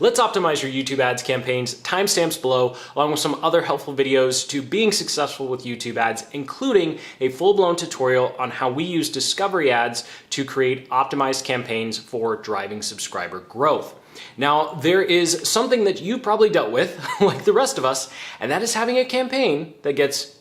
Let's optimize your YouTube ads campaigns, timestamps below, along with some other helpful videos to being successful with YouTube ads, including a full-blown tutorial on how we use discovery ads to create optimized campaigns for driving subscriber growth. Now, there is something that you probably dealt with, like the rest of us, and that is having a campaign that gets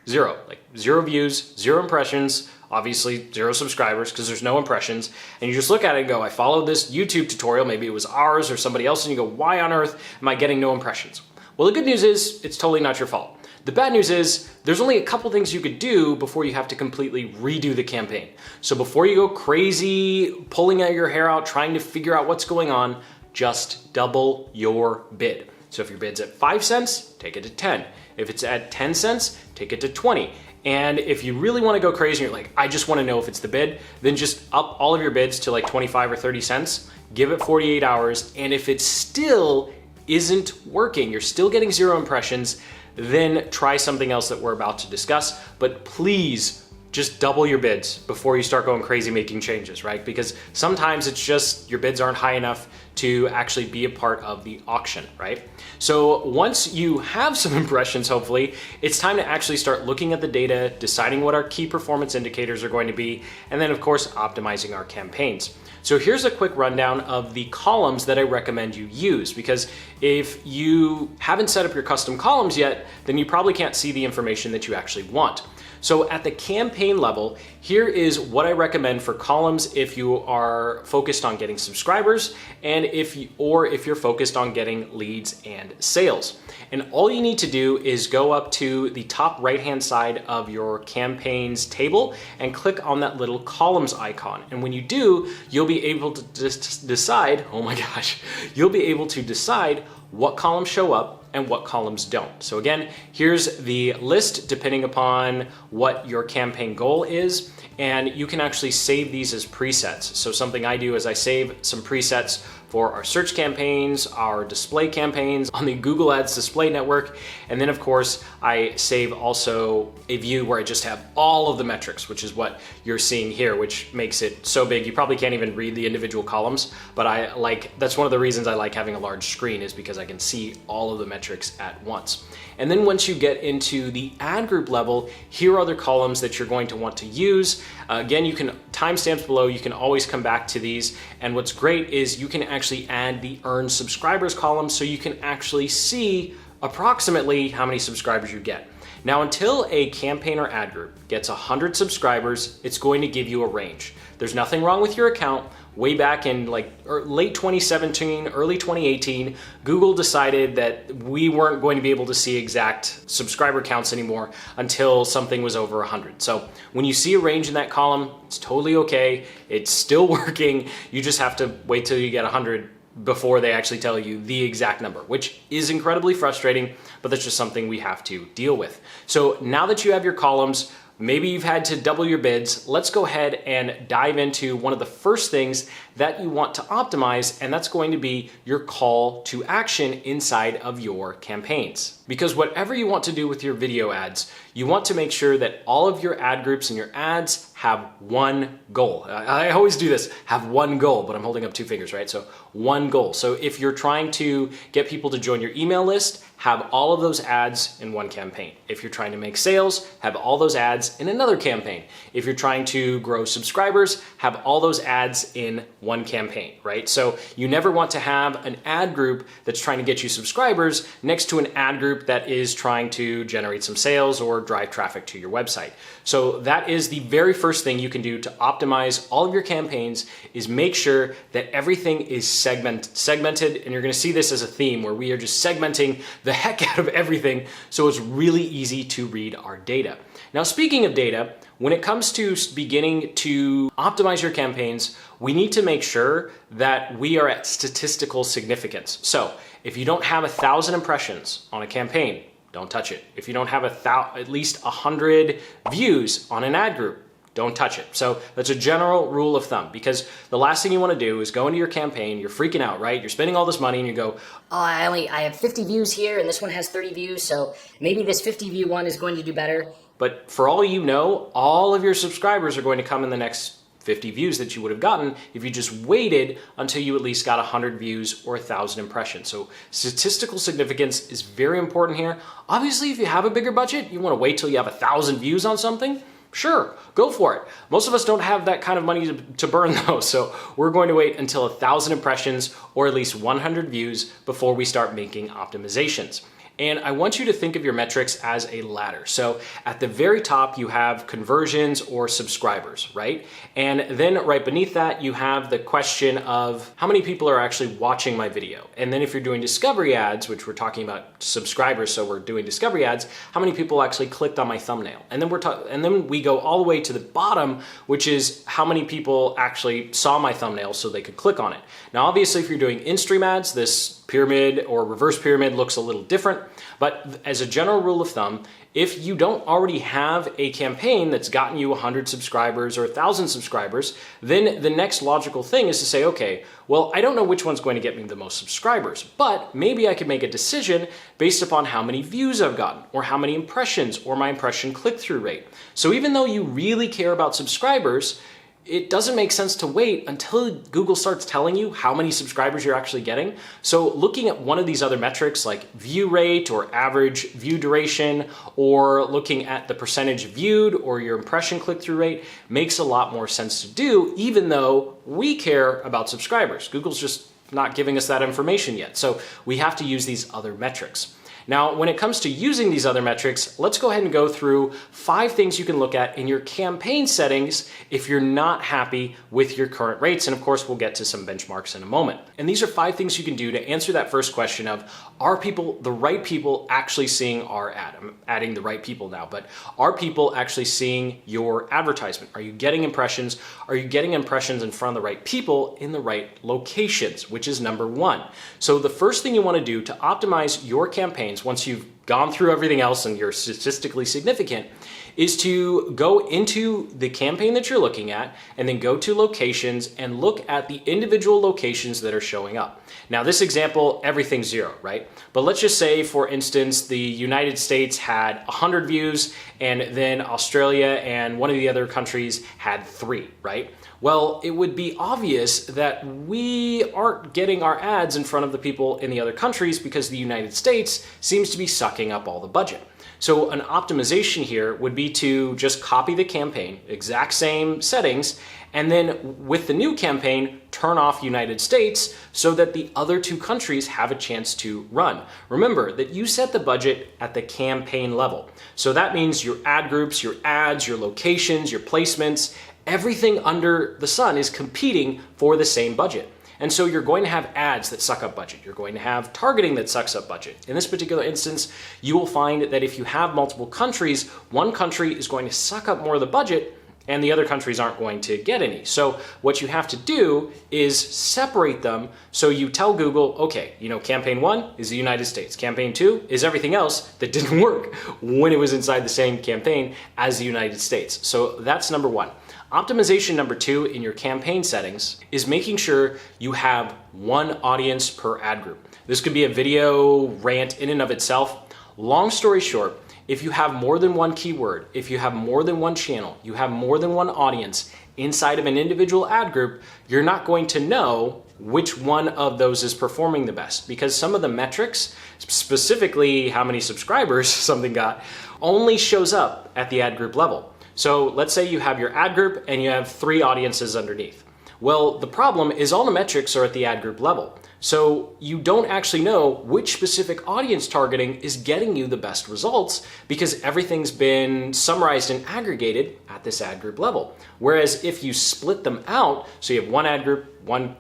zero, like 0 views, 0 impressions, obviously 0 subscribers because there's no impressions, and you just look at it and go, I followed this YouTube tutorial, maybe it was ours or somebody else, and you go, why on earth am I getting no impressions? Well, the good news is it's totally not your fault. The bad news is there's only a couple things you could do before you have to completely redo the campaign. So before you go crazy, pulling your hair out, trying to figure out what's going on, just double your bid. So if your bid's at 5 cents, take it to 10. If it's at 10 cents, take it to 20. And if you really want to go crazy and you're like, I just want to know if it's the bid, then just up all of your bids to like 25 or 30 cents, give it 48 hours. And if it still isn't working, you're still getting 0 impressions, then try something else that we're about to discuss. But please just double your bids before you start going crazy making changes, right? Because sometimes it's just your bids aren't high enough to actually be a part of the auction, right? So once you have some impressions, hopefully, it's time to actually start looking at the data, deciding what our key performance indicators are going to be, and then of course, optimizing our campaigns. So here's a quick rundown of the columns that I recommend you use, because if you haven't set up your custom columns yet, then you probably can't see the information that you actually want. So at the campaign level, here is what I recommend for columns if you are focused on getting subscribers and if you're focused on getting leads and sales. And all you need to do is go up to the top right-hand side of your campaigns table and click on that little columns icon. And when you do, you'll be able to decide, oh my gosh, you'll be able to decide what columns show up and what columns don't. So again, here's the list depending upon what your campaign goal is, and you can actually save these as presets. So something I do is I save some presets for our search campaigns, our display campaigns on the Google Ads display network. And then of course, I save also a view where I just have all of the metrics, which is what you're seeing here, which makes it so big. You probably can't even read the individual columns, but that's one of the reasons I like having a large screen, is because I can see all of the metrics at once. And then once you get into the ad group level, here are the columns that you're going to want to use. Again, you can timestamps below, you can always come back to these. And what's great is you can actually add the earn subscribers column so you can actually see approximately how many subscribers you get. Now, until a campaign or ad group gets 100 subscribers, it's going to give you a range. There's nothing wrong with your account. Way back in late 2017, early 2018, Google decided that we weren't going to be able to see exact subscriber counts anymore until something was over 100. So when you see a range in that column, it's totally okay. It's still working. You just have to wait till you get 100 before they actually tell you the exact number, which is incredibly frustrating, but that's just something we have to deal with. So now that you have your columns, maybe you've had to double your bids, let's go ahead and dive into one of the first things that you want to optimize, and that's going to be your call to action inside of your campaigns. Because whatever you want to do with your video ads, you want to make sure that all of your ad groups and your ads have one goal. I always do this, have one goal, but I'm holding up 2 fingers, right? So one goal. So if you're trying to get people to join your email list, have all of those ads in one campaign. If you're trying to make sales, have all those ads in another campaign. If you're trying to grow subscribers, have all those ads in one campaign, right? So you never want to have an ad group that's trying to get you subscribers next to an ad group that is trying to generate some sales or drive traffic to your website. So that is the very first thing you can do to optimize all of your campaigns, is make sure that everything is segmented. And you're gonna see this as a theme where we are just segmenting the heck out of everything, so it's really easy to read our data. Now, speaking of data, when it comes to beginning to optimize your campaigns, we need to make sure that we are at statistical significance. So if you don't have 1,000 impressions on a campaign, don't touch it. If you don't have at least 100 views on an ad group, don't touch it. So that's a general rule of thumb, because the last thing you want to do is go into your campaign, you're freaking out, right? You're spending all this money and you go, oh, I have 50 views here and this one has 30 views, so maybe this 50 view one is going to do better. But for all you know, all of your subscribers are going to come in the next 50 views that you would have gotten if you just waited until you at least got 100 views or 1,000 impressions. So statistical significance is very important here. Obviously, if you have a bigger budget, you want to wait till you have 1,000 views on something. Sure, go for it. Most of us don't have that kind of money to burn though, so we're going to wait until 1,000 impressions or at least 100 views before we start making optimizations. And I want you to think of your metrics as a ladder. So at the very top, you have conversions or subscribers, right? And then right beneath that, you have the question of how many people are actually watching my video. And then if you're doing discovery ads, which we're talking about subscribers, so we're doing discovery ads, how many people actually clicked on my thumbnail? And then we go all the way to the bottom, which is how many people actually saw my thumbnail so they could click on it. Now, obviously, if you're doing in-stream ads, this pyramid or reverse pyramid looks a little different. But as a general rule of thumb, if you don't already have a campaign that's gotten you 100 subscribers or 1,000 subscribers, then the next logical thing is to say, okay, well, I don't know which one's going to get me the most subscribers, but maybe I could make a decision based upon how many views I've gotten or how many impressions or my impression click-through rate. So even though you really care about subscribers, it doesn't make sense to wait until Google starts telling you how many subscribers you're actually getting. So looking at one of these other metrics like view rate or average view duration, or looking at the percentage viewed or your impression click-through rate makes a lot more sense to do, even though we care about subscribers. Google's just not giving us that information yet. So we have to use these other metrics. Now, when it comes to using these other metrics, let's go ahead and go through 5 things you can look at in your campaign settings if you're not happy with your current rates. And of course, we'll get to some benchmarks in a moment. And these are 5 things you can do to answer that first question of, are people, the right people, actually seeing our ad? I'm adding the right people now, but are people actually seeing your advertisement? Are you getting impressions? Are you getting impressions in front of the right people in the right locations, which is number 1. So the first thing you want to do to optimize your campaign once you've gone through everything else and you're statistically significant is to go into the campaign that you're looking at and then go to locations and look at the individual locations that are showing up. Now this example, everything's 0, right? But let's just say, for instance, the United States had 100 views and then Australia and one of the other countries had 3, right? Well, it would be obvious that we aren't getting our ads in front of the people in the other countries because the United States seems to be sucking up all the budget. So an optimization here would be to just copy the campaign, exact same settings, and then with the new campaign, turn off United States so that the other 2 countries have a chance to run. Remember that you set the budget at the campaign level. So that means your ad groups, your ads, your locations, your placements, everything under the sun is competing for the same budget. And so you're going to have ads that suck up budget. You're going to have targeting that sucks up budget. In this particular instance, you will find that if you have multiple countries, one country is going to suck up more of the budget and the other countries aren't going to get any. So what you have to do is separate them. So you tell Google, okay, campaign 1 is the United States. Campaign 2 is everything else that didn't work when it was inside the same campaign as the United States. So that's number 1. Optimization number 2 in your campaign settings is making sure you have one audience per ad group. This could be a video rant in and of itself. Long story short, if you have more than one keyword, if you have more than one channel, you have more than one audience inside of an individual ad group, you're not going to know which one of those is performing the best, because some of the metrics, specifically how many subscribers something got, only shows up at the ad group level. So let's say you have your ad group and you have 3 audiences underneath. Well, the problem is all the metrics are at the ad group level. So you don't actually know which specific audience targeting is getting you the best results because everything's been summarized and aggregated at this ad group level. Whereas if you split them out, so you have one ad group, one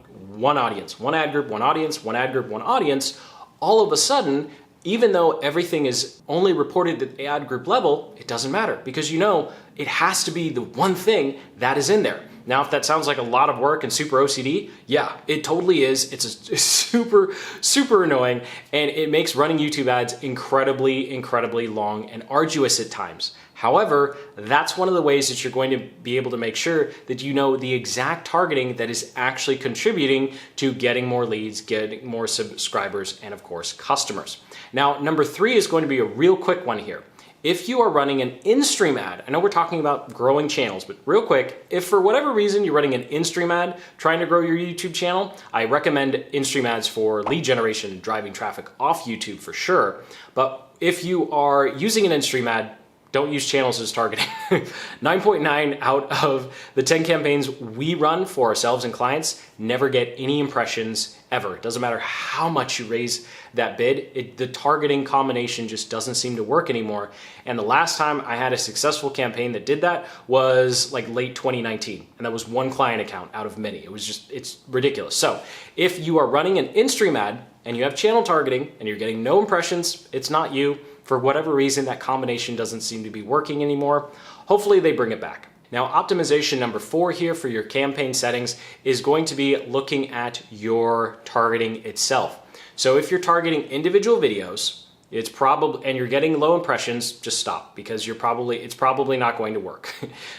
audience, one ad group, one audience, one ad group, one audience, all of a sudden, even though everything is only reported at the ad group level, it doesn't matter because it has to be the one thing that is in there. Now, if that sounds like a lot of work and super OCD, yeah, it totally is. It's super, super annoying, and it makes running YouTube ads incredibly long and arduous at times. However, that's one of the ways that you're going to be able to make sure that you know the exact targeting that is actually contributing to getting more leads, getting more subscribers, and of course, customers. Now, number 3 is going to be a real quick one here. if you are running an in-stream ad, I know we're talking about growing channels, but real quick, if for whatever reason you're running an in-stream ad trying to grow your YouTube channel, I recommend in-stream ads for lead generation, driving traffic off YouTube for sure. But if you are using an in-stream ad, don't use channels as targeting. 9.9 out of the 10 campaigns we run for ourselves and clients never get any impressions ever. It doesn't matter how much you raise that bid, the targeting combination just doesn't seem to work anymore. And the last time I had a successful campaign that did that was like late 2019. And that was one client account out of many. It's ridiculous. So if you are running an in-stream ad and you have channel targeting and you're getting no impressions, it's not you. For whatever reason, that combination doesn't seem to be working anymore. Hopefully they bring it back. Now, optimization number 4 here for your campaign settings is going to be looking at your targeting itself. So if you're targeting individual videos, and you're getting low impressions, just stop, because it's probably not going to work.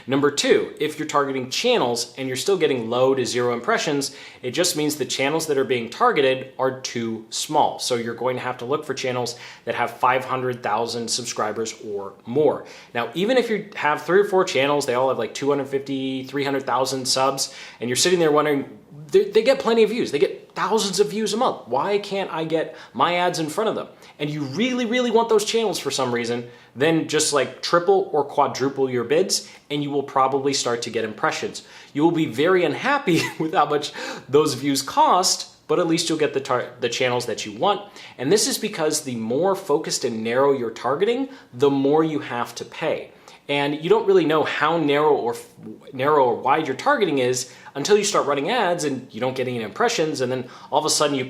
Number 2, if you're targeting channels and you're still getting low to 0 impressions, it just means the channels that are being targeted are too small. So you're going to have to look for channels that have 500,000 subscribers or more. Now, even if you have 3 or 4 channels, they all have like 250, 300,000 subs, and you're sitting there wondering, they get plenty of views. They get thousands of views a month. Why can't I get my ads in front of them? And you really, really want those channels for some reason, then just like triple or quadruple your bids and you will probably start to get impressions. You will be very unhappy with how much those views cost, but at least you'll get the channels that you want. And this is because the more focused and narrow you're targeting, the more you have to pay. And you don't really know how narrow or wide your targeting is until you start running ads and you don't get any impressions, and then all of a sudden you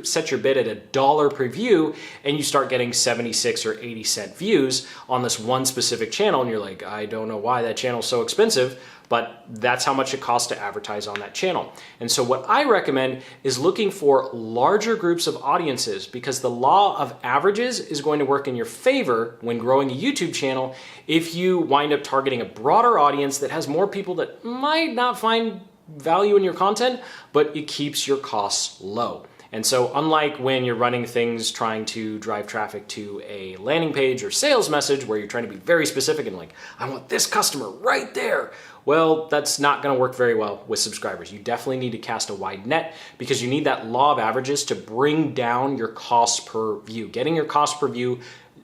set your bid at $1 per view and you start getting 76 or 80 cent views on this one specific channel, and you're like, I don't know why that channel's so expensive, but that's how much it costs to advertise on that channel. And so what I recommend is looking for larger groups of audiences, because the law of averages is going to work in your favor when growing a YouTube channel if you wind up targeting a broader audience that has more people that might not find value in your content, but it keeps your costs low. And so unlike when you're running things trying to drive traffic to a landing page or sales message where you're trying to be very specific and like, I want this customer right there. Well, that's not going to work very well with subscribers. You definitely need to cast a wide net because you need that law of averages to bring down your cost per view. Getting your cost per view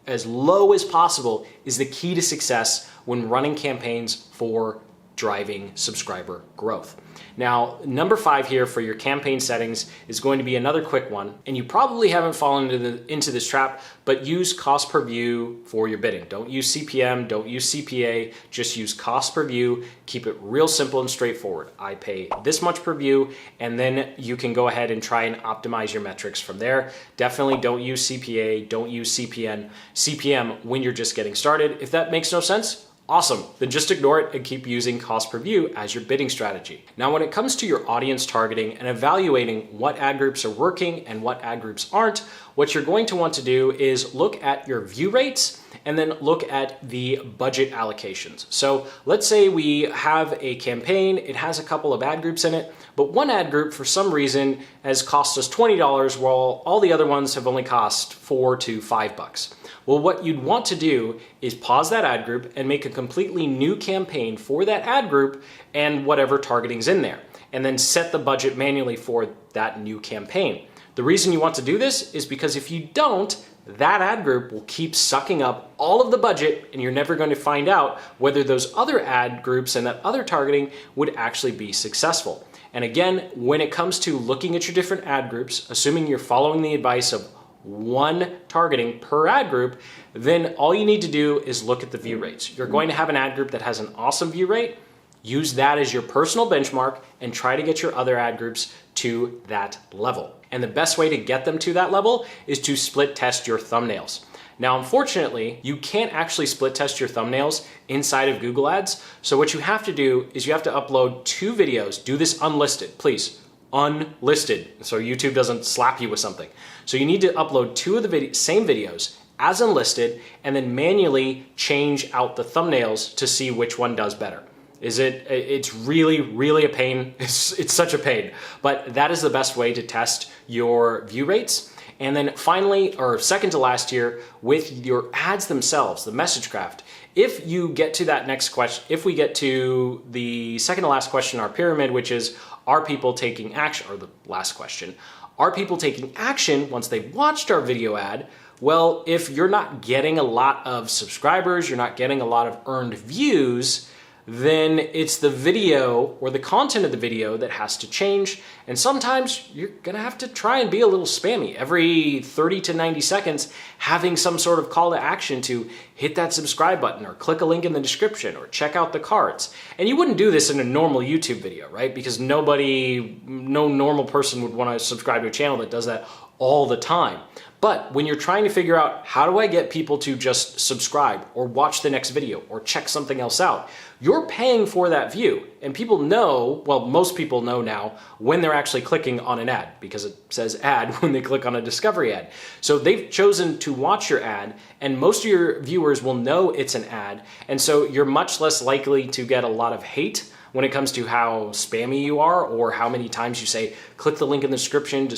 as low as possible is the key to success when running campaigns for driving subscriber growth. Now, number 5 here for your campaign settings is going to be another quick one, and you probably haven't fallen into this trap, but use cost per view for your bidding. Don't use CPM, don't use CPA, just use cost per view. Keep it real simple and straightforward. I pay this much per view, and then you can go ahead and try and optimize your metrics from there. Definitely don't use CPA, don't use CPM when you're just getting started. If that makes no sense, awesome, then just ignore it and keep using cost per view as your bidding strategy. Now, when it comes to your audience targeting and evaluating what ad groups are working and what ad groups aren't, what you're going to want to do is look at your view rates and then look at the budget allocations. So let's say we have a campaign, it has a couple of ad groups in it, but one ad group for some reason has cost us $20 while all the other ones have only cost $4 to $5. Well, what you'd want to do is pause that ad group and make a completely new campaign for that ad group and whatever targeting's in there, and then set the budget manually for that new campaign. The reason you want to do this is because if you don't, that ad group will keep sucking up all of the budget and you're never going to find out whether those other ad groups and that other targeting would actually be successful. And again, when it comes to looking at your different ad groups, assuming you're following the advice of one targeting per ad group, then all you need to do is look at the view rates. You're going to have an ad group that has an awesome view rate. Use that as your personal benchmark and try to get your other ad groups to that level. And the best way to get them to that level is to split test your thumbnails. Now, unfortunately, you can't actually split test your thumbnails inside of Google Ads. So what you have to do is you have to upload 2 videos. Do this unlisted, please. Unlisted, so YouTube doesn't slap you with something. So you need to upload 2 of the same videos as unlisted and then manually change out the thumbnails to see which one does better. It's really a pain. It's such a pain, but that is the best way to test your view rates. And then finally, or second to last here, with your ads themselves, the message craft. If you get to that next question, if we get to the second to last question in our pyramid, which is, are people taking action, or the last question, are people taking action once they've watched our video ad? Well, if you're not getting a lot of subscribers, you're not getting a lot of earned views, then it's the video or the content of the video that has to change. And sometimes you're gonna have to try and be a little spammy. Every 30 to 90 seconds, having some sort of call to action to hit that subscribe button or click a link in the description or check out the cards. And you wouldn't do this in a normal YouTube video, right? Because no normal person would wanna subscribe to a channel that does that all the time. But when you're trying to figure out, how do I get people to just subscribe or watch the next video or check something else out, you're paying for that view. And people know, well, most people know now when they're actually clicking on an ad, because it says ad when they click on a discovery ad. So they've chosen to watch your ad, and most of your viewers will know it's an ad. And so you're much less likely to get a lot of hate when it comes to how spammy you are or how many times you say, click the link in the description to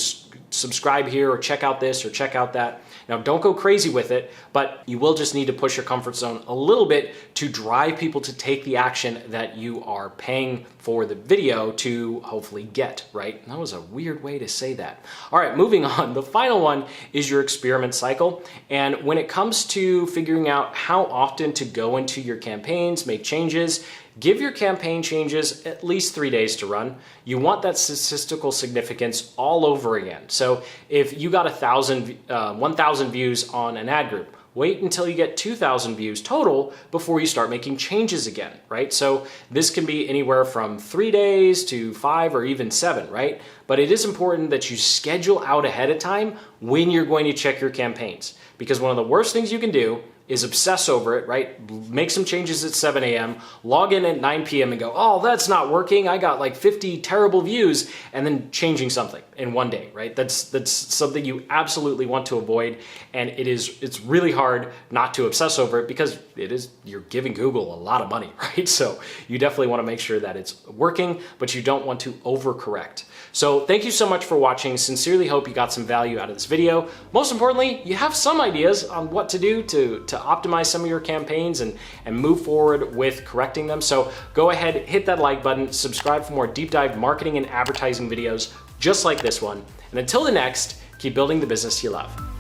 subscribe here or check out this or check out that. Now, don't go crazy with it, but you will just need to push your comfort zone a little bit to drive people to take the action that you are paying for the video to hopefully get, right? That was a weird way to say that. All right, moving on. The final one is your experiment cycle. And when it comes to figuring out how often to go into your campaigns, make changes, give your campaign changes at least 3 days to run. You want that statistical significance all over again. So if you got 1,000 views on an ad group, wait until you get 2,000 views total before you start making changes again, right? So this can be anywhere from 3 days to 5 or even 7, right? But it is important that you schedule out ahead of time when you're going to check your campaigns, because one of the worst things you can do is obsess over it, right? Make some changes at 7 a.m., log in at 9 p.m. and go, oh, that's not working. I got like 50 terrible views, and then changing something in one day, right? That's something you absolutely want to avoid. And it's really hard not to obsess over it, because you're giving Google a lot of money, right? So you definitely want to make sure that it's working, but you don't want to overcorrect. So thank you so much for watching. Sincerely hope you got some value out of this video. Most importantly, you have some ideas on what to do to optimize some of your campaigns and move forward with correcting them. So go ahead, hit that like button, subscribe for more deep dive marketing and advertising videos just like this one. And until the next, keep building the business you love.